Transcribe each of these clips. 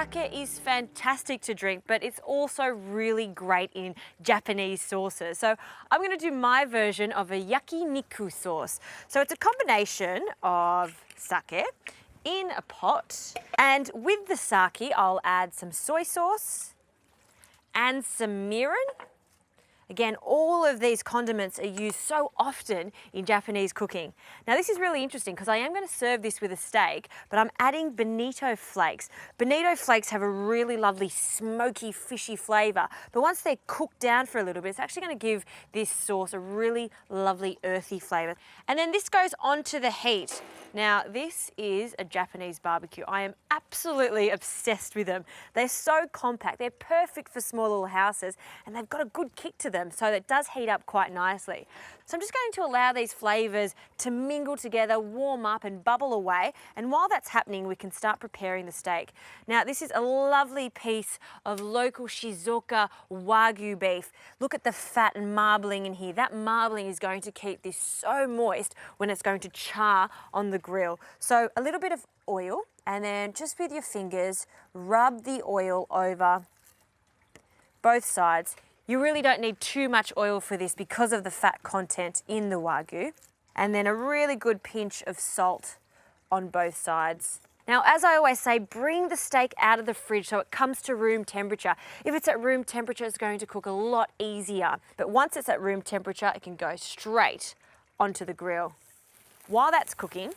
Sake is fantastic to drink, but it's also really great in Japanese sauces. So I'm going to do my version of a yakiniku sauce. So it's a combination of sake in a pot, and with the sake I'll add some soy sauce and some mirin. Again, all of these condiments are used so often in Japanese cooking. Now this is really interesting because I am going to serve this with a steak, but I'm adding bonito flakes. Bonito flakes have a really lovely smoky, fishy flavour, but once they're cooked down for a little bit, it's actually going to give this sauce a really lovely earthy flavour. And then this goes onto the heat. Now this is a Japanese barbecue. I am absolutely obsessed with them. They're so compact, they're perfect for small little houses, and they've got a good kick to them, so it does heat up quite nicely. So I'm just going to allow these flavours to mingle together, warm up and bubble away, and while that's happening we can start preparing the steak. Now this is a lovely piece of local Shizuoka Wagyu beef. Look at the fat and marbling in here. That marbling is going to keep this so moist when it's going to char on the grill. So a little bit of oil, and then just with your fingers rub the oil over both sides. You really don't need too much oil for this because of the fat content in the Wagyu. And then a really good pinch of salt on both sides. Now, as I always say, bring the steak out of the fridge so it comes to room temperature. If it's at room temperature, it's going to cook a lot easier. But once it's at room temperature, it can go straight onto the grill. While that's cooking,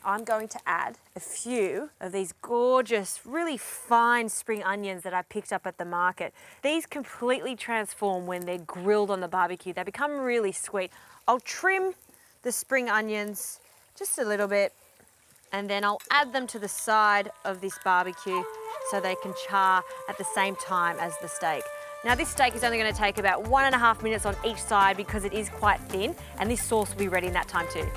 I'm going to add a few of these gorgeous, really fine spring onions that I picked up at the market. These completely transform when they're grilled on the barbecue. They become really sweet. I'll trim the spring onions just a little bit, and then I'll add them to the side of this barbecue so they can char at the same time as the steak. Now this steak is only going to take about 1.5 minutes on each side because it is quite thin, and this sauce will be ready in that time too.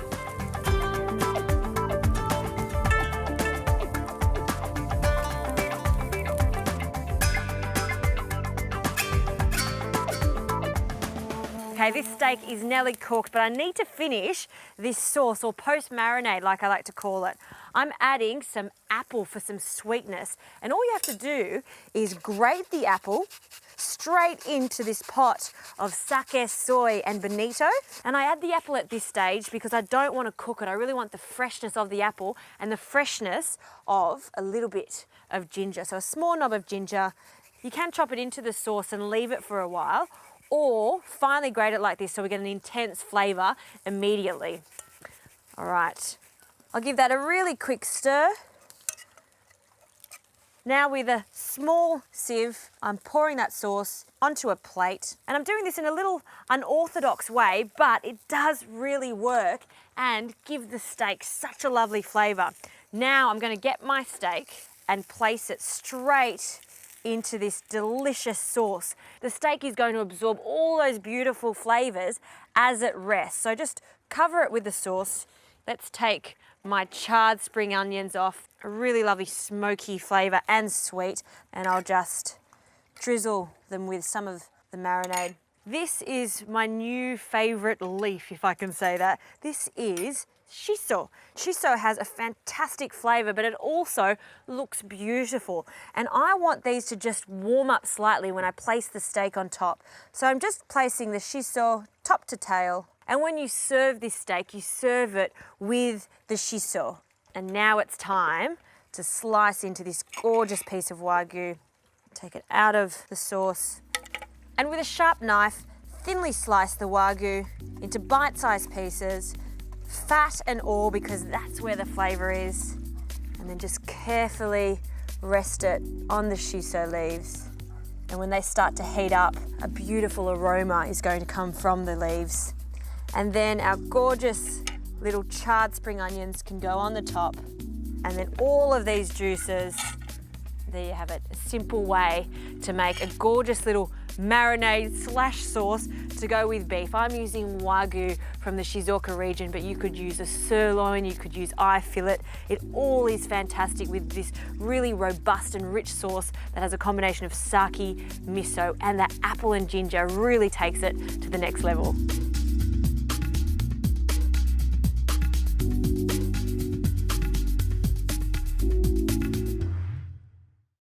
Okay, this steak is nearly cooked, but I need to finish this sauce, or post-marinade like I like to call it. I'm adding some apple for some sweetness, and all you have to do is grate the apple straight into this pot of sake, soy and bonito. And I add the apple at this stage because I don't want to cook it. I really want the freshness of the apple and the freshness of a little bit of ginger. So a small knob of ginger. You can chop it into the sauce and leave it for a while, or finely grate it like this so we get an intense flavour immediately. All right, I'll give that a really quick stir. Now with a small sieve, I'm pouring that sauce onto a plate, and I'm doing this in a little unorthodox way, but it does really work and give the steak such a lovely flavour. Now I'm going to get my steak and place it straight into this delicious sauce. The steak is going to absorb all those beautiful flavours as it rests. So just cover it with the sauce. Let's take my charred spring onions off. A really lovely smoky flavour and sweet. And I'll just drizzle them with some of the marinade. This is my new favourite leaf, if I can say that. This is shiso. Shiso has a fantastic flavour, but it also looks beautiful. And I want these to just warm up slightly when I place the steak on top. So I'm just placing the shiso top to tail. And when you serve this steak, you serve it with the shiso. And now it's time to slice into this gorgeous piece of Wagyu. Take it out of the sauce. And with a sharp knife, thinly slice the Wagyu into bite-sized pieces, fat and all, because that's where the flavour is. And then just carefully rest it on the shiso leaves. And when they start to heat up, a beautiful aroma is going to come from the leaves. And then our gorgeous little charred spring onions can go on the top. And then all of these juices, there you have it, a simple way to make a gorgeous little marinade slash sauce to go with beef. I'm using Wagyu from the Shizuoka region, but you could use a sirloin, you could use eye fillet. It all is fantastic with this really robust and rich sauce that has a combination of sake, miso, and that apple and ginger really takes it to the next level.